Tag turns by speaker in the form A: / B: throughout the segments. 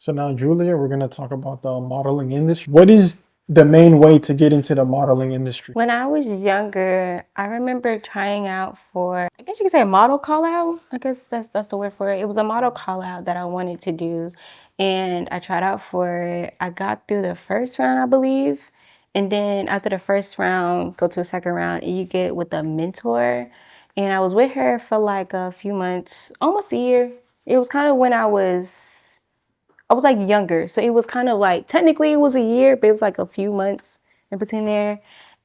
A: So now, Julia, we're going to talk about the modeling industry. What is the main way to get into the modeling industry?
B: When I was younger, I remember trying out for, I guess you could say a model call out. I guess that's the word for it. It was a model call out that I wanted to do. And I tried out for it. I got through the first round, I believe. And then after the first round, go to the second round and you get with a mentor. And I was with her for like a few months, almost a year. It was kind of when I was like younger. So it was kind of like, technically it was a year, but it was like a few months in between there.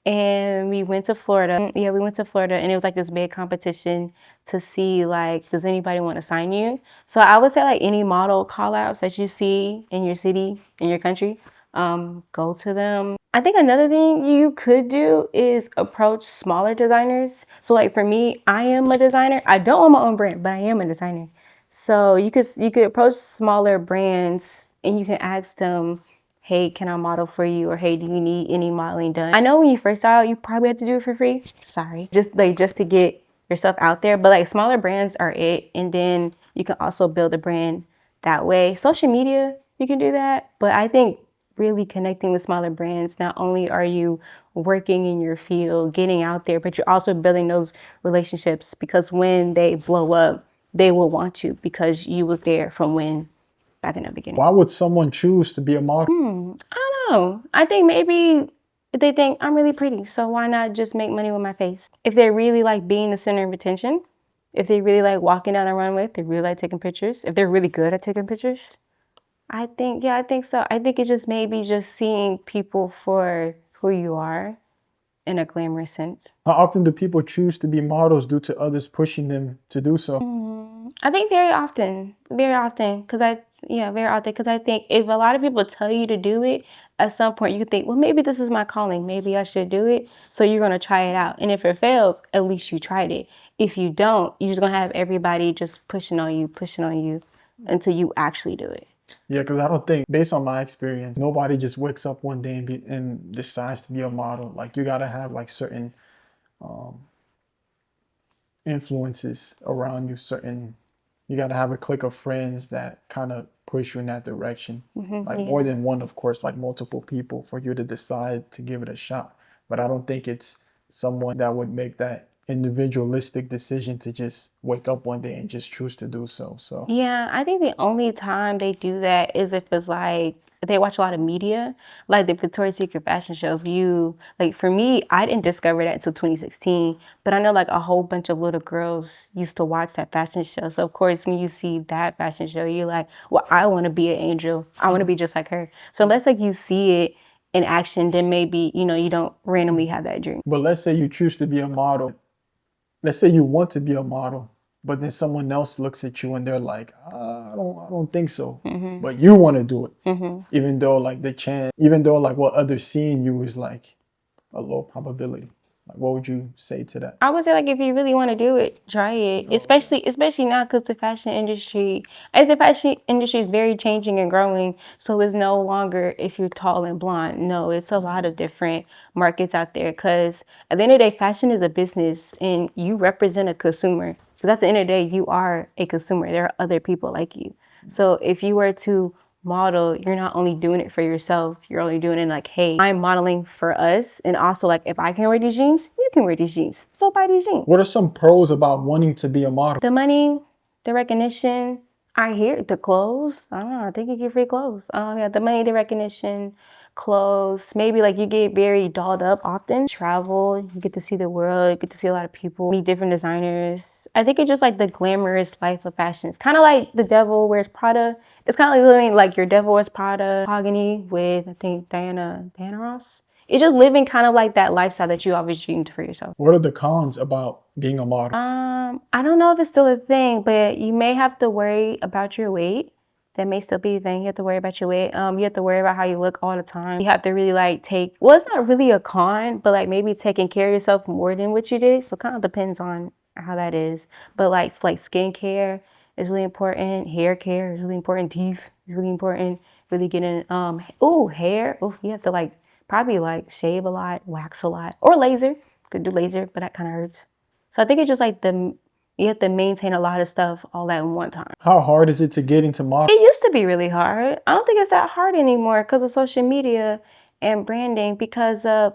B: And we went to Florida. Yeah, we went to Florida and it was like this big competition to see like, does anybody want to sign you? So I would say like any model call outs that you see in your city, in your country, go to them. I think another thing you could do is approach smaller designers. So like for me, I am a designer. I don't own my own brand, but I am a designer. So you could approach smaller brands and you can ask them, hey, can I model for you? Or hey, do you need any modeling done? I know when you first start out, you probably have to do it for free. Sorry. Just to get yourself out there. But like smaller brands are it. And then you can also build a brand that way. Social media, you can do that. But I think really connecting with smaller brands, not only are you working in your field, getting out there, but you're also building those relationships because when they blow up, they will want you because you was there from when back in the beginning.
A: Why would someone choose to be a model?
B: I don't know. I think maybe they think I'm really pretty, so why not just make money with my face? If they really like being the center of attention, if they really like walking down the runway, if they really like taking pictures, if they're really good at taking pictures, I think so. I think it's just maybe just seeing people for who you are in a glamorous sense.
A: How often do people choose to be models due to others pushing them to do so?
B: I think very often, very often, because I think if a lot of people tell you to do it, at some point you think, well, maybe this is my calling, maybe I should do it. So you're gonna try it out, and if it fails, at least you tried it. If you don't, you're just gonna have everybody just pushing on you, until you actually do it.
A: Yeah, because I don't think, based on my experience, nobody just wakes up one day and decides to be a model. Like, you got to have like certain influences around you, you got to have a clique of friends that kind of push you in that direction. Like
B: Yeah.
A: more than one, of course, like multiple people for you to decide to give it a shot. But I don't think it's someone that would make that individualistic decision to just wake up one day and just choose to do so. So
B: Yeah, I think the only time they do that is if it's like they watch a lot of media, like the Victoria's Secret fashion show. If you like, for me, I didn't discover that until 2016, but I know like a whole bunch of little girls used to watch that fashion show. So of course, when you see that fashion show, you're like, well, I want to be an angel. I want to be just like her. So unless like you see it in action, then maybe you don't randomly have that dream.
A: but let's say you choose to be a model. Let's say you want to be a model, but then someone else looks at you and they're like, I don't think so. But you want to do it, even though like even though like what others see in you is like a low probability. Like, what would you say to that?
B: I would say like if you really want to do it, try it. Especially now because the fashion industry is very changing and growing. So it's no longer if you're tall and blonde. No, it's a lot of different markets out there. Because at the end of the day, fashion is a business, and you represent a consumer. Because at the end of the day, you are a consumer. There are other people like you. So if you were to model, you're not only doing it for yourself, you're only doing it like, hey, I'm modeling for us. And also like, if I can wear these jeans, you can wear these jeans. So buy these jeans.
A: What are some pros about wanting to be a model?
B: The money, the recognition, I hear the clothes. I don't know, I think you get free clothes. Yeah, the money, the recognition, clothes. Maybe like you get very dolled up often. Travel, you get to see the world, you get to see a lot of people, meet different designers. I think it's just like the glamorous life of fashion. It's kind of like the devil wears Prada. It's kind of like living like your devil wears Prada, Mahogany with, I think, Diana Ross. It's just living kind of like that lifestyle that you always dreamed for yourself.
A: What are the cons about being a model?
B: I don't know if it's still a thing, but you may have to worry about your weight. That may still be a thing. You have to worry about your weight. You have to worry about how you look all the time. You have to really like well, it's not really a con, but like maybe taking care of yourself more than what you did. So it kind of depends on how that is. But like, skincare is really important. Hair care is really important. Teeth is really important. Really getting, hair. Oh, you have to like probably like shave a lot, wax a lot, or laser. Could do laser, but that kind of hurts. So I think it's just like You have to maintain a lot of stuff all at one time.
A: How hard is it to get into modeling?
B: It used to be really hard. I don't think it's that hard anymore because of social media and branding. Because I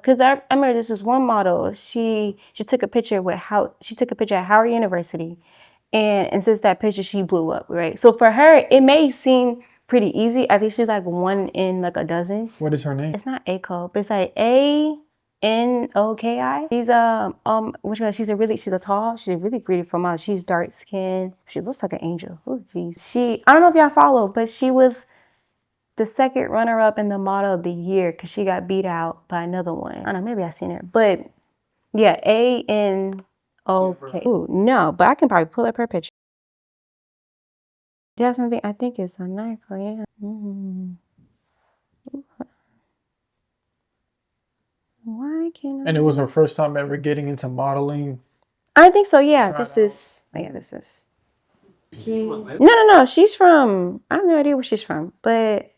B: remember this is one model. She took a picture with she took a picture at Howard University, and since that picture she blew up, right? So for her, it may seem pretty easy. I think she's like one in like a dozen.
A: What is her name?
B: It's not Aiko, but it's like Anoki. She's a really beautiful model. She's dark skinned. She looks like an angel. Oh, geez. I don't know if y'all follow, but she was the second runner up in the model of the year because she got beat out by another one. I don't know, maybe I've seen her. But yeah, Anoki. Ooh, no, but I can probably pull up her picture. That's something I think it's a Nike, yeah. Why can't I?
A: And it was her first time ever getting into modeling.
B: I think so, yeah. This is. No. She's from. I have no idea where she's from, but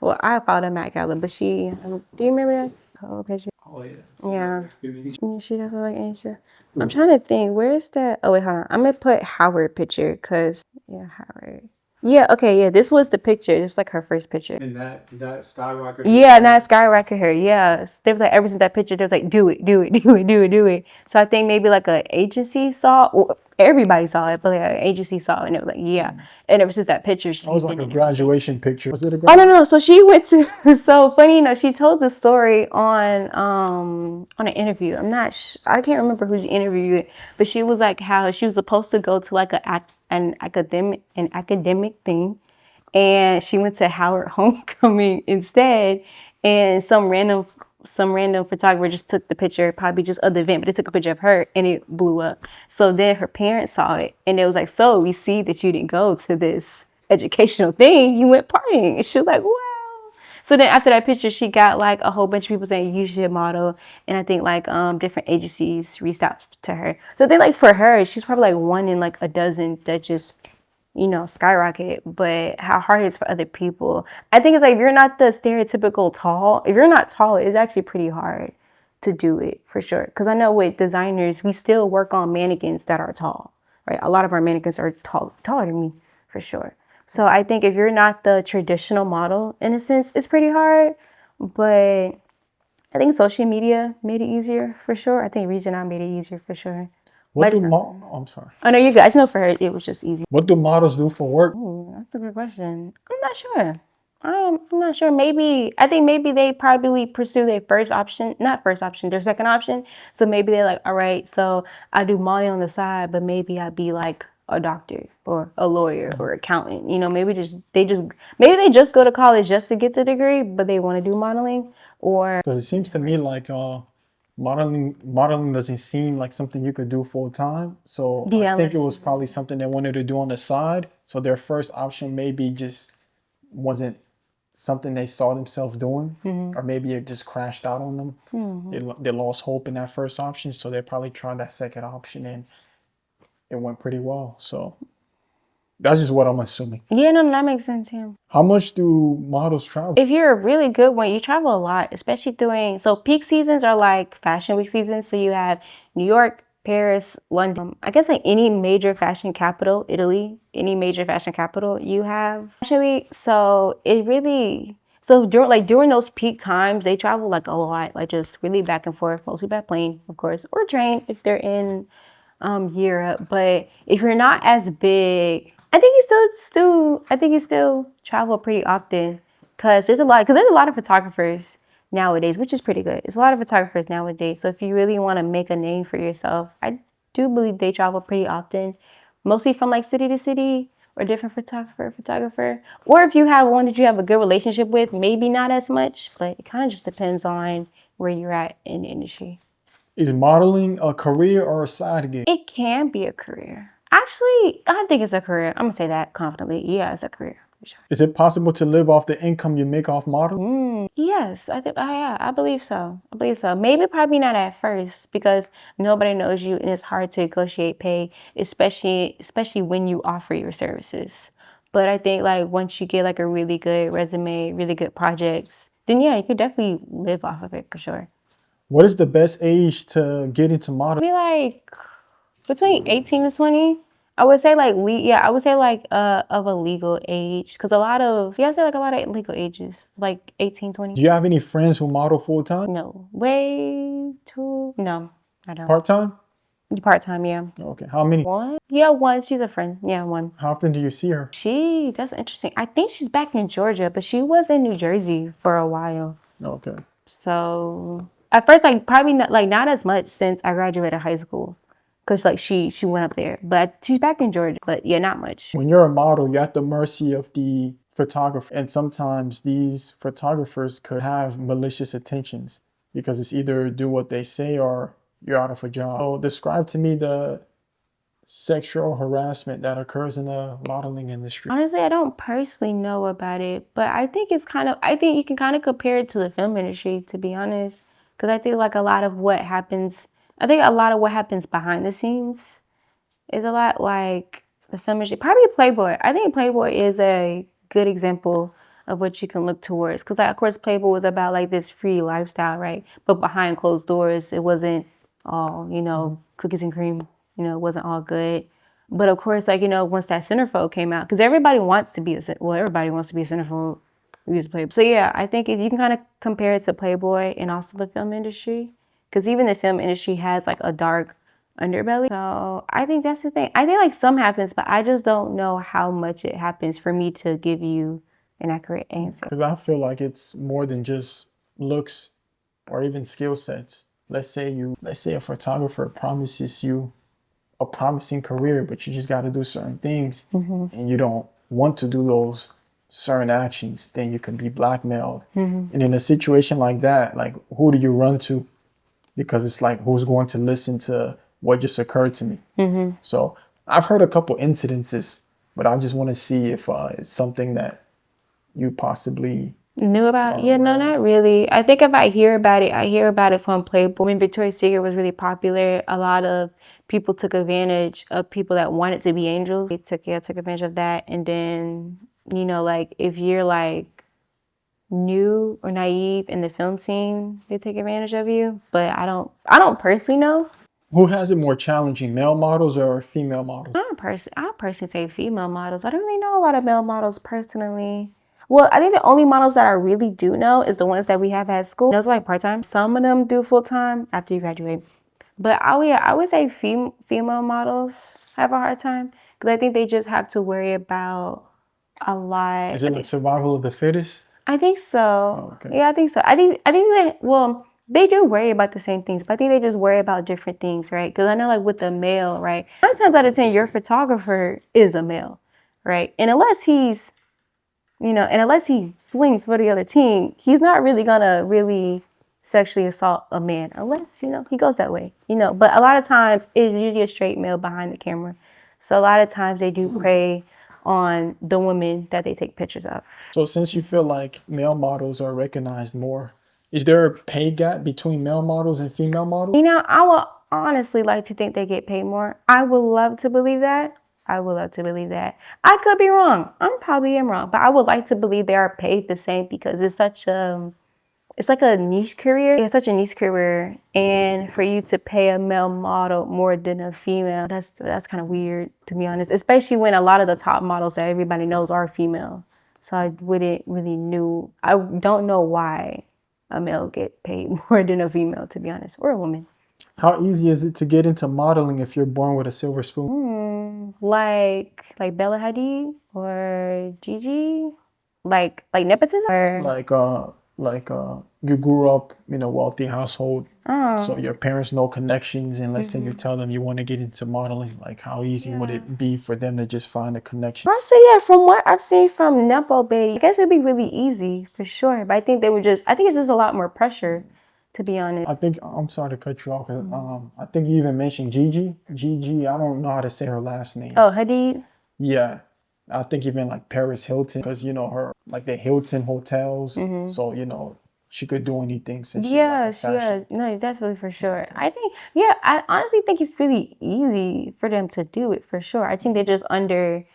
B: well, I followed her Matt Gallon, but do you remember that whole picture?
A: Oh yeah.
B: Yeah. Yeah, she does look like Asia. I'm trying to think. Where's that? Oh wait, hold on. I'm gonna put Howard picture because Howard. Yeah, okay, yeah. This was the picture. This was like her first picture.
A: And that skyrocketed.
B: Yeah, and that skyrocketed her. Yeah. There was like ever since that picture, there was like do it. So I think maybe like an agency saw, or everybody saw it, but like an agency saw it, and it was like yeah. And ever since that picture,
A: It was like a graduation picture. Was it a
B: Oh no. So she went to so funny, she told the story on an interview. I can't remember who she interviewed, but she was like how she was supposed to go to like an academic thing, and she went to Howard Homecoming instead, and some random photographer just took the picture, probably just of the event, but they took a picture of her and it blew up. So then her parents saw it and it was like, so we see that you didn't go to this educational thing, you went partying. And she was like, wow. So then after that picture, she got like a whole bunch of people saying you should model, and I think like different agencies reached out to her. So I think like for her, she's probably like one in like a dozen that just skyrocket. But how hard it is for other people, I think it's like if you're not the stereotypical tall, if you're not tall, it's actually pretty hard to do it for sure. Because I know with designers, we still work on mannequins that are tall, right? A lot of our mannequins are taller than me for sure. So I think if you're not the traditional model, in a sense, it's pretty hard. But I think social media made it easier for sure. I think reaching out made it easier for sure.
A: I'm sorry.
B: Oh no, you're good. I just know for her it was just easy.
A: What do models do for work?
B: Ooh, that's a good question. I'm not sure. I'm not sure. I think maybe they probably pursue their their second option. So maybe they're like, all right, so I do modeling on the side, but maybe I'd be like a doctor or a lawyer or accountant. Maybe they just go to college just to get the degree, but they want to do modeling. Or
A: because it seems to me like modeling doesn't seem like something you could do full time. So I think it was probably something they wanted to do on the side. So their first option maybe just wasn't something they saw themselves doing, or maybe it just crashed out on them. They lost hope in that first option, so they probably tried that second option and it went pretty well. So that's just what I'm assuming.
B: Yeah, no, that makes sense. Yeah.
A: How much do models travel?
B: If you're a really good one, you travel a lot, especially so peak seasons are like fashion week seasons. So you have New York, Paris, London. I guess like any major fashion capital, Italy, any major fashion capital, you have fashion week. So during those peak times, they travel like a lot, like just really back and forth, mostly by plane, of course, or train if they're in Europe. But if you're not as big, I think you still travel pretty often because there's a lot of photographers nowadays, which is pretty good. There's a lot of photographers nowadays. So if you really want to make a name for yourself, I do believe they travel pretty often, mostly from like city to city or different photographer. Or if you have one that you have a good relationship with, maybe not as much, but it kind of just depends on where you're at in the industry.
A: Is modeling a career or a side gig?
B: It can be a career. Actually, I think it's a career. I'm gonna say that confidently. Yeah, it's a career. Sure.
A: Is it possible to live off the income you make off modeling?
B: Yes, I think. I believe so. Maybe probably not at first because nobody knows you, and it's hard to negotiate pay, especially when you offer your services. But I think like once you get like a really good resume, really good projects, then yeah, you could definitely live off of it for sure.
A: What is the best age to get into modeling?
B: Maybe like between 18 to 20. I would say like I would say like of a legal age, because a lot of I say like a lot of legal ages, like 18, 20.
A: Do you have any friends who model full time?
B: No, way too. No, I don't.
A: Part time?
B: Part time, yeah.
A: Okay. How many?
B: One? Yeah, one. She's a friend. Yeah, one.
A: How often do you see her?
B: That's interesting. I think she's back in Georgia, but she was in New Jersey for a while.
A: Okay.
B: So at first, like probably not as much since I graduated high school, cause like she went up there, but she's back in Georgia. But yeah, not much.
A: When you're a model, you're at the mercy of the photographer, and sometimes these photographers could have malicious intentions because it's either do what they say or you're out of a job. So describe to me the sexual harassment that occurs in the modeling industry.
B: Honestly, I don't personally know about it, but I think I think you can kind of compare it to the film industry, to be honest. Because I think like a lot of what happens behind the scenes is a lot like the film industry. Probably Playboy. I think Playboy is a good example of what you can look towards. Because like, of course, Playboy was about like this free lifestyle, right? But behind closed doors, it wasn't all, cookies and cream. It wasn't all good. But of course, like, once that centerfold came out, because everybody wants to be a centerfold. We use Playboy. So yeah, I think you can kind of compare it to Playboy and also the film industry. Because even the film industry has like a dark underbelly. So I think that's the thing. I think like some happens, but I just don't know how much it happens for me to give you an accurate answer.
A: Because I feel like it's more than just looks or even skill sets. Let's say a photographer promises you a promising career, but you just got to do certain things and you don't want to do those certain actions, then you can be blackmailed. And in a situation like that, like who do you run to? Because it's like, who's going to listen to what just occurred to me? So I've heard a couple incidences, but I just want to see if it's something that you possibly
B: knew about? Yeah, no, not really. I think if I hear about it from Playboy. When Victoria's Secret was really popular, a lot of people took advantage of people that wanted to be angels. They took advantage of that. And then, like if you're like new or naive in the film scene, they take advantage of you. But I don't personally know.
A: Who has it more challenging, male models or female models?
B: I personally say female models. I don't really know a lot of male models personally. Well, I think the only models that I really do know is the ones that we have at school. Those are like part-time. Some of them do full-time after you graduate. But I would say female models have a hard time because I think they just have to worry about a lot.
A: Is it like survival of the fittest?
B: I think so.
A: Oh, okay.
B: Yeah, I think so. I think they do worry about the same things, but I think they just worry about different things, right? Because I know like with the male, right? 9 times out of 10, your photographer is a male, right? And unless he swings for the other team, he's not really gonna really sexually assault a man unless, he goes that way, But a lot of times it's usually a straight male behind the camera. So a lot of times they do prey on the women that they take pictures of.
A: So since you feel like male models are recognized more, is there a pay gap between male models and female models?
B: I would honestly like to think they get paid more. I would love to believe that. I could be wrong. I'm probably wrong, but I would like to believe they are paid the same because it's like a niche career. It's such a niche career, and for you to pay a male model more than a female, that's kind of weird, to be honest. Especially when a lot of the top models that everybody knows are female. So I don't know why a male get paid more than a female, to be honest, or a woman.
A: How easy is it to get into modeling if you're born with a silver spoon?
B: Like Bella Hadid or Gigi, like nepotism, or
A: Like you grew up in a wealthy household, so your parents know connections, and let's say you tell them you want to get into modeling, like how easy would it be for them to just find a connection?
B: Honestly, yeah, from what I've seen from Nepo Baby, I guess it would be really easy for sure. But I think it's just a lot more pressure, to be honest.
A: I'm sorry to cut you off, 'cause, I think you even mentioned Gigi. Gigi, I don't know how to say her last name.
B: Oh, Hadid?
A: Yeah. I think even like Paris Hilton, because her like the Hilton hotels, so she could do anything since she's like a fashion.
B: No, definitely for sure. I honestly think it's really easy for them to do it for sure. I think they're just under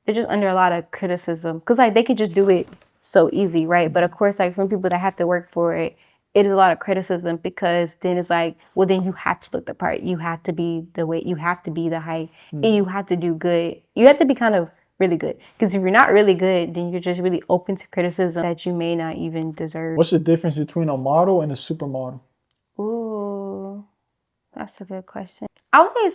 B: a lot of criticism because like they could just do it so easy, right? But of course, like from people that have to work for it, it is a lot of criticism because then it's like, well, then you have to look the part. You have to be the weight. You have to be the height. And you have to do good. You have to be kind of really good. Because if you're not really good, then you're just really open to criticism that you may not even deserve.
A: What's the difference between a model and a supermodel?
B: Ooh, that's a good question. I would say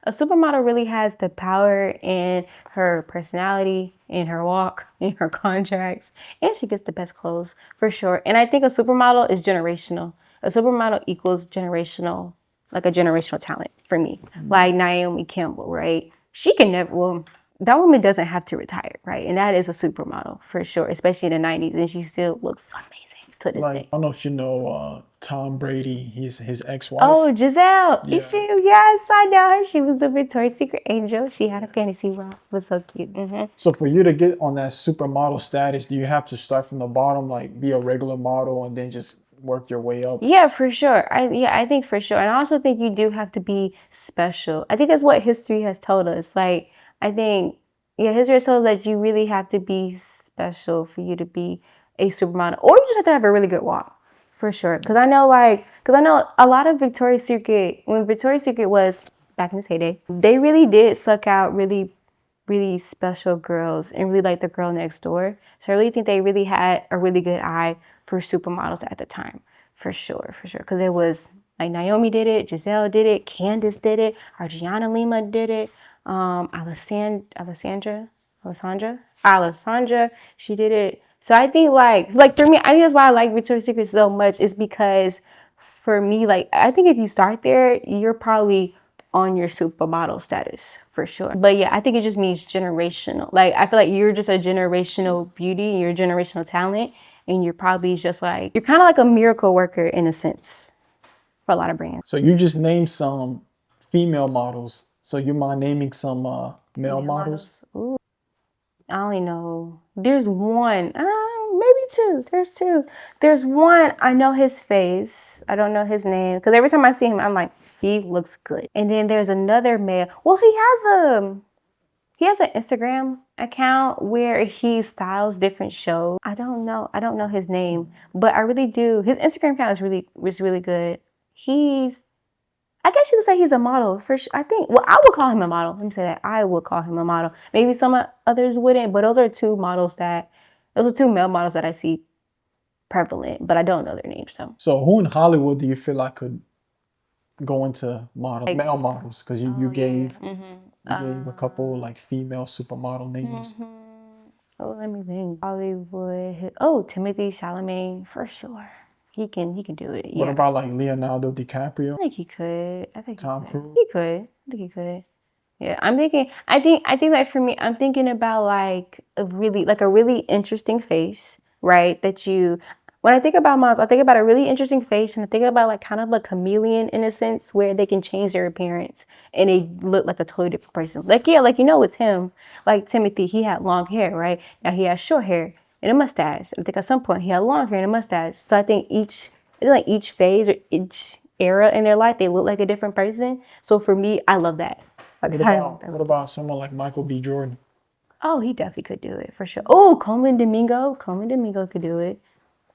B: a supermodel really has the power in her personality, in her walk, in her contracts, and she gets the best clothes for sure. And I think a supermodel is generational. A supermodel equals generational, like a generational talent for me. Like Naomi Campbell, right? She can never, well, that woman doesn't have to retire, right? And that is a supermodel for sure, especially in the 90s. And she still looks amazing to this
A: Like,
B: day.
A: I don't know if you know Tom Brady, his ex-wife.
B: Oh, Giselle.
A: Yeah.
B: Yes, I know her. She was a Victoria's Secret angel. She had a fantasy world. It was so cute.
A: So for you to get on that supermodel status, do you have to start from the bottom, like be a regular model and then just work your way up?
B: Yeah, for sure. I think for sure. And I also think you do have to be special. I think that's what history has told us. Like, I think, yeah, history has told us that you really have to be special for you to be a supermodel. Or you just have to have a really good walk. For sure. Because I know a lot of Victoria's Secret, when Victoria's Secret was back in its heyday, they really did suck out really, really special girls and really like the girl next door. So I really think they really had a really good eye for supermodels at the time. For sure. Because it was like Naomi did it, Giselle did it, Candace did it, Argiana Lima did it, Alessandra, she did it. So I think like for me, I think that's why I like Victoria's Secret so much is because for me, like I think if you start there, you're probably on your supermodel status for sure. But yeah, I think it just means generational. Like I feel like you're just a generational beauty, you're a generational talent, and you're probably just like you're kind of like a miracle worker in a sense for a lot of brands.
A: So you just named some female models. So you mind naming some male models?
B: Ooh. I only know there's one, maybe two. There's two. There's one, I know his face. I don't know his name because every time I see him, I'm like, he looks good. And then there's another male. Well, he has an Instagram account where he styles different shows. I don't know his name, but I really do. His Instagram account is really good. I guess you could say he's a model for sure. I think, well, I would call him a model. Let me say that. I would call him a model. Maybe some others wouldn't, but those are two male models that I see prevalent, but I don't know their names.
A: So who in Hollywood do you feel like could go into male models? Because you gave a couple like female supermodel names.
B: Oh, let me think. Hollywood. Oh, Timothy Chalamet for sure. He can do it. Yeah.
A: What about like Leonardo DiCaprio?
B: I think he could.
A: Tom Cruise?
B: He could. I think he could. Yeah, I think like for me, I'm thinking about like a really interesting face, right? When I think about models, I think about a really interesting face and I think about like kind of a chameleon in a sense where they can change their appearance and they look like a totally different person. Like, yeah, like, it's him. Like Timothy, he had long hair, right? Now he has short hair and a mustache. I think at some point he had long hair and a mustache. So I think each phase or each era in their life, they look like a different person. So for me, I love that.
A: What about someone like Michael B. Jordan?
B: Oh, he definitely could do it for sure. Oh, Coleman Domingo could do it.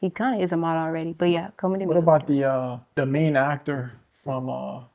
B: He kind of is a model already, but yeah, Coleman Domingo.
A: What about the main actor from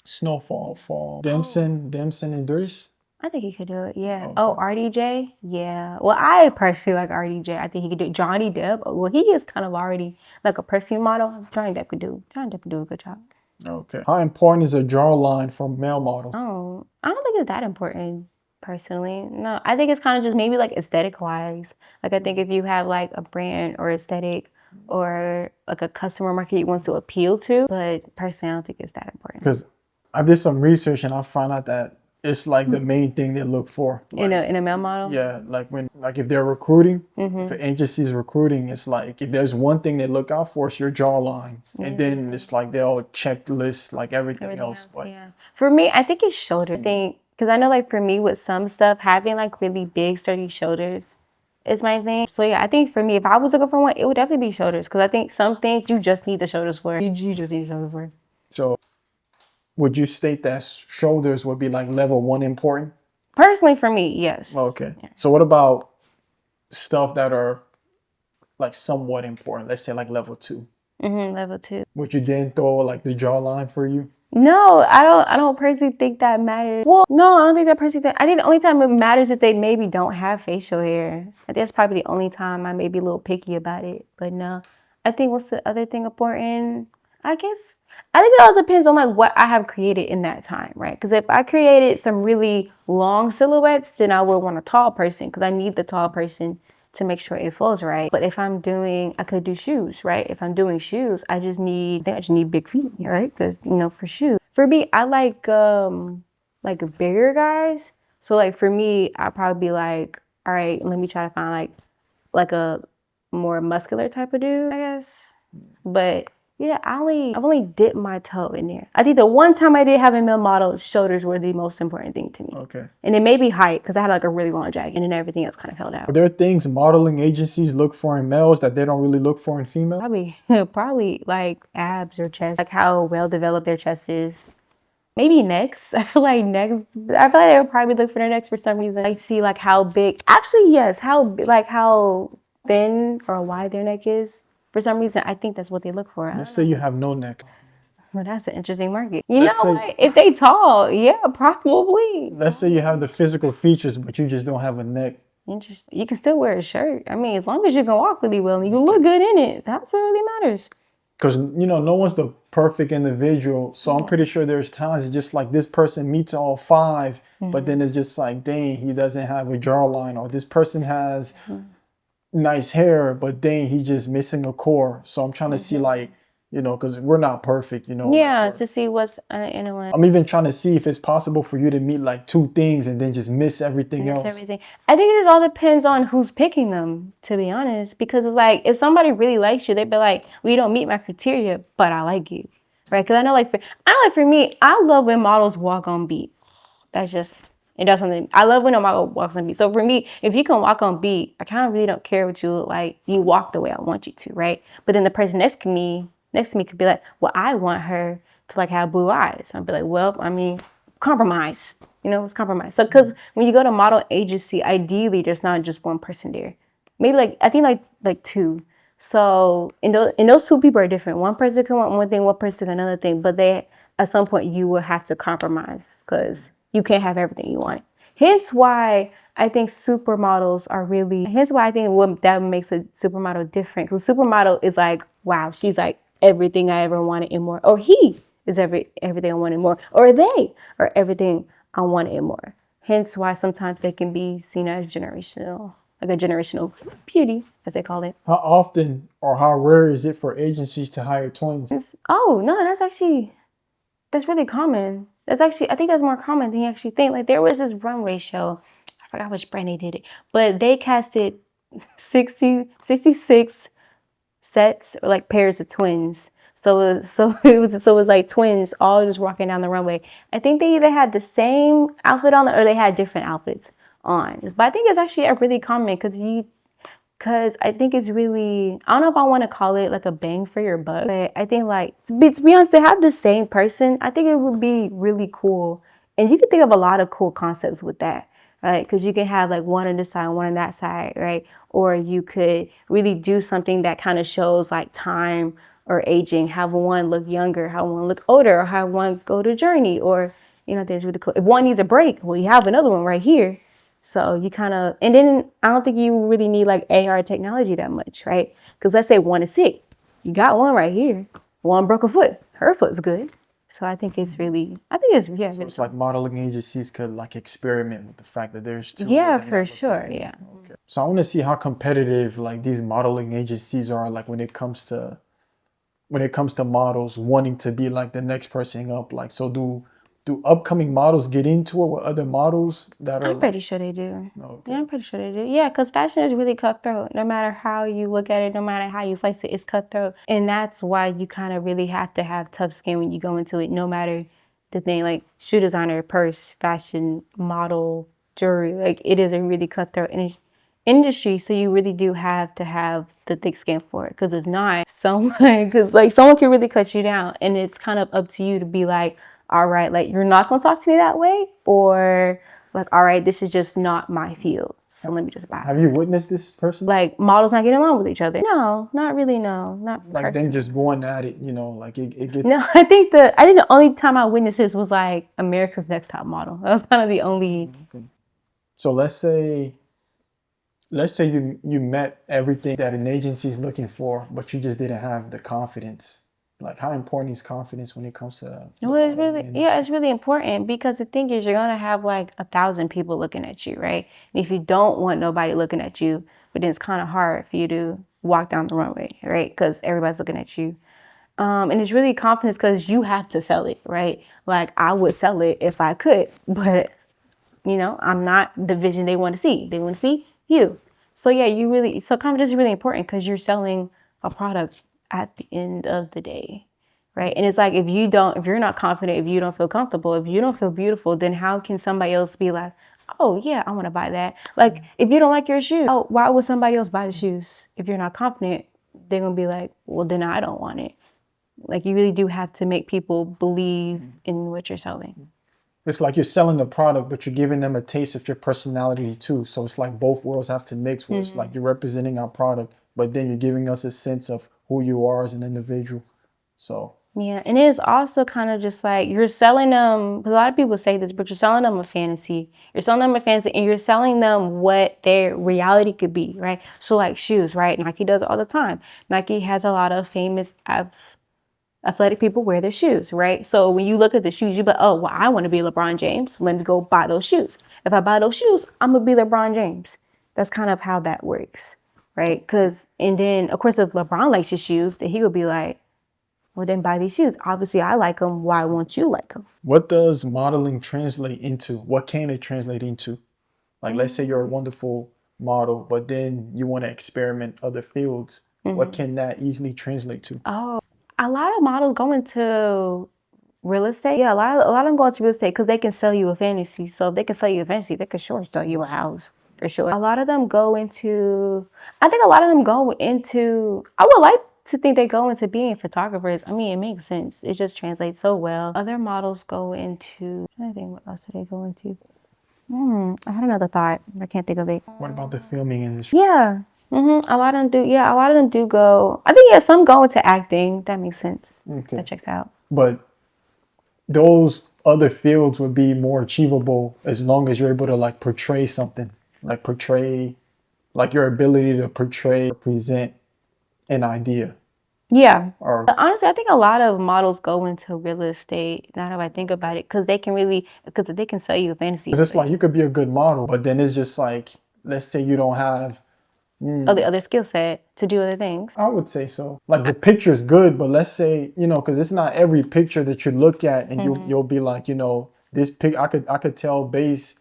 A: Snowfall? Damson Idris?
B: I think he could do it. Yeah. Okay. Oh, RDJ. Yeah. Well, I personally like RDJ. I think he could do it. Johnny Depp. Well, he is kind of already like a perfume model. Johnny Depp could do a good job.
A: Okay. How important is a jawline for male models?
B: Oh, I don't think it's that important personally. No, I think it's kind of just maybe like aesthetic wise. Like I think if you have like a brand or aesthetic or like a customer market you want to appeal to, but personally I don't think it's that important.
A: Because I did some research and I found out that it's like the main thing they look for. Like,
B: in a male model?
A: Yeah, like if they're recruiting, if an agency's recruiting, it's like if there's one thing they look out for, it's your jawline. And then it's like they'll check the list like everything else. But
B: yeah. For me, I think it's shoulder thing. Because I know like for me with some stuff, having like really big sturdy shoulders is my thing. So yeah, I think for me, if I was looking for one, it would definitely be shoulders. Because I think some things you just need the shoulders for. You just need the shoulders for.
A: So would you state that shoulders would be like level 1 important?
B: Personally, for me, yes.
A: Okay. Yeah. So what about stuff that are like somewhat important? Let's say like level 2.
B: Level 2.
A: But you didn't throw like the jawline for you?
B: No, I don't personally think that matters. Well, no, I don't think that personally. I think the only time it matters is if they maybe don't have facial hair. I think that's probably the only time I may be a little picky about it. But no, I think what's the other thing important? I guess I think it all depends on like what I have created in that time, right? Because if I created some really long silhouettes, then I would want a tall person because I need the tall person to make sure it flows right. But if I'm doing, I could do shoes, right? If I'm doing shoes, I think I just need big feet, right? Because, for shoes. For me, I like bigger guys. So like for me, I'd probably be like, all right, let me try to find like a more muscular type of dude, I guess. But yeah, I've only dipped my toe in there. I think the one time I did have a male model, shoulders were the most important thing to me.
A: Okay.
B: And it may be height because I had like a really long jacket and then everything else kind of held out.
A: Are there things modeling agencies look for in males that they don't really look for in females?
B: Probably like abs or chest, like how well developed their chest is. Maybe necks. I feel like they would probably look for their necks for some reason. I see like how big, actually yes, how thin or wide their neck is. For some reason, I think that's what they look for.
A: Let's say you have no neck.
B: Well, that's an interesting market. What? If they tall, yeah, probably.
A: Let's say you have the physical features, but you just don't have a neck.
B: Interesting. You can still wear a shirt. I mean, as long as you can walk really well and you look good in it, that's what really matters.
A: Because, no one's the perfect individual. So I'm pretty sure there's times it's just like this person meets all 5, but then it's just like, dang, he doesn't have a jawline. Or this person has nice hair, but dang, he's just missing a core. So I'm trying to see like, because we're not perfect,
B: Yeah, to see what's in a way.
A: I'm even trying to see if it's possible for you to meet like 2 things and then just miss everything else.
B: Everything. I think it just all depends on who's picking them, to be honest. Because it's like, if somebody really likes you, they'd be like, well, you don't meet my criteria, but I like you. Right? Because I know for me, I love when models walk on beat. That's just, it does something. I love when a model walks on beat. So for me, if you can walk on beat, I kind of really don't care what you look like. You walk the way I want you to, right? But then the person next to me could be like, well, I want her to like have blue eyes. I'd be like, well, I mean, compromise. It's compromise. So because when you go to model agency, ideally there's not just one person there. Maybe I think like 2. So and those 2 people are different. One person can want one thing, one person can another thing. But at some point you will have to compromise because you can't have everything you want. Hence why I think supermodels are really. Hence why I think that makes a supermodel different. Because supermodel is like, wow, she's like everything I ever wanted and more. Or he is everything I wanted more. Or they are everything I wanted and more. Hence why sometimes they can be seen as generational, like a generational beauty, as they call it.
A: How often or how rare is it for agencies to hire twins?
B: Oh, no, that's really common. I think that's more common than you actually think. Like there was this runway show, I forgot which brand they did it, but they casted 66 sets or like pairs of twins. So it was like twins all just walking down the runway. I think they either had the same outfit on or they had different outfits on. But I think it's actually a really common because I think it's really, I don't know if I want to call it like a bang for your buck, but I think like, to be honest, to have the same person, I think it would be really cool. And you can think of a lot of cool concepts with that, right? Because you can have like one on this side, one on that side, right? Or you could really do something that kind of shows like time or aging, have one look younger, have one look older, or have one go to journey, or, things really cool. If one needs a break, well, you have another one right here. So you kind of, and then I don't think you really need like AR technology that much, right? Because let's say one is sick. You got one right here. One broke a foot. Her foot's good. So I think it's yeah.
A: So it's like modeling agencies could like experiment with the fact that there's 2.
B: Yeah, for sure. Yeah.
A: Okay. So I want to see how competitive like these modeling agencies are like when it comes to models wanting to be like the next person up. Like, so do upcoming models get into it with other models that are?
B: I'm pretty sure they do.
A: Okay.
B: Yeah, I'm pretty sure they do. Yeah, because fashion is really cutthroat. No matter how you look at it, no matter how you slice it, it's cutthroat. And that's why you kind of really have to have tough skin when you go into it, no matter the thing, like shoe designer, purse, fashion, model, jewelry. Like it is a really cutthroat industry. So you really do have to have the thick skin for it. Because if not, someone can really cut you down. And it's kind of up to you to be like, all right, like you're not gonna talk to me that way, or like, all right, this is just not my field, so let me just buy it.
A: Have you witnessed this person?
B: Like models not getting along with each other? No, not really. No, not
A: Like
B: personally.
A: them just going at it, you know, like it gets.
B: No, I think the only time I witnessed this was like America's Next Top Model. That was kind of the only.
A: So let's say you met everything that an agency is looking for, but you just didn't have the confidence. Like, how important is confidence when it comes to?
B: Well, it's really important because the thing is, you're gonna have like 1,000 people looking at you, right? And if you don't want nobody looking at you, but then it's kind of hard for you to walk down the runway, right? Because everybody's looking at you. And it's really confidence because you have to sell it, right? Like I would sell it if I could, but you know, I'm not the vision they want to see. They want to see you. So yeah, so confidence is really important because you're selling a product at the end of the day, right? And it's like if you're not confident, if you don't feel comfortable, if you don't feel beautiful, then how can somebody else be like, oh yeah, I want to buy that? Like if you don't like your shoes, oh, why would somebody else buy the shoes? If you're not confident, they're gonna be like, well, then I don't want it. Like you really do have to make people believe in what you're selling.
A: It's like you're selling the product, but you're giving them a taste of your personality too. So it's like both worlds have to mix. Where it's like you're representing our product, but then you're giving us a sense of who you are as an individual. So
B: yeah, and it's also kind of just like you're selling them. Because a lot of people say this, but you're selling them a fantasy. You're selling them a fantasy, and you're selling them what their reality could be, right? So like shoes, right? Nike does it all the time. Nike has a lot of famous athletic people wear their shoes, right? So when you look at the shoes, you be, oh, well, I want to be LeBron James. Let me go buy those shoes. If I buy those shoes, I'm gonna be LeBron James. That's kind of how that works, right? And then of course, if LeBron likes his shoes, then he would be like, well, then buy these shoes. Obviously, I like them. Why won't you like them?
A: what does modeling translate into? What can it translate into? Like, let's say you're a wonderful model, but then you want to experiment other fields. What can that easily translate to?
B: Oh, a lot of models go into real estate. Yeah, a lot of them go into real estate because they can sell you a fantasy. So if they can sell you a fantasy, they can sure sell you a house for sure. A lot of them go into, I think a lot of them go into, I would like to think they go into being photographers. I mean, it makes sense. It just translates so well. Other models go into, I think what else do they go into? I had another thought. I can't think of it.
A: What about the filming industry?
B: Yeah. A lot of them do. Yeah, a lot of them do go. I think, yeah, some go into acting. That makes sense.
A: Okay.
B: That checks out.
A: But those other fields would be more achievable as long as you're able to like portray something, like portray, like your ability to portray, present an idea.
B: Yeah.
A: Or
B: But honestly, I think a lot of models go into real estate. Now that I think about it, because they can sell you a fantasy.
A: it's just like you could be a good model, but then it's just like, let's say you don't have,
B: The other skill set to do other things.
A: I would say so. Like the picture's good, but let's say, you know, because it's not every picture that you look at and you'll be like, you know, this pic I could tell based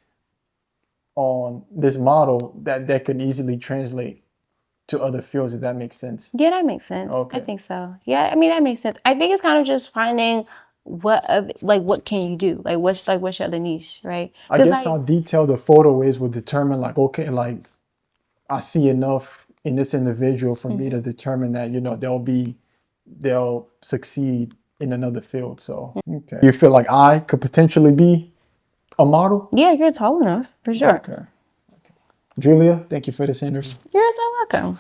A: on this model that could easily translate to other fields, if that makes sense.
B: Yeah, that makes sense.
A: Okay.
B: I think so. Yeah, I mean that makes sense. I think it's kind of just finding what can you do? What's your other niche, right?
A: I guess how detailed the photo is would determine like, okay, like I see enough in this individual for me to determine that, you know, they'll succeed in another field. So okay. You feel like I could potentially be a model?
B: Yeah, you're tall enough for sure.
A: Okay. Julia, thank you for this interview.
B: You're so welcome.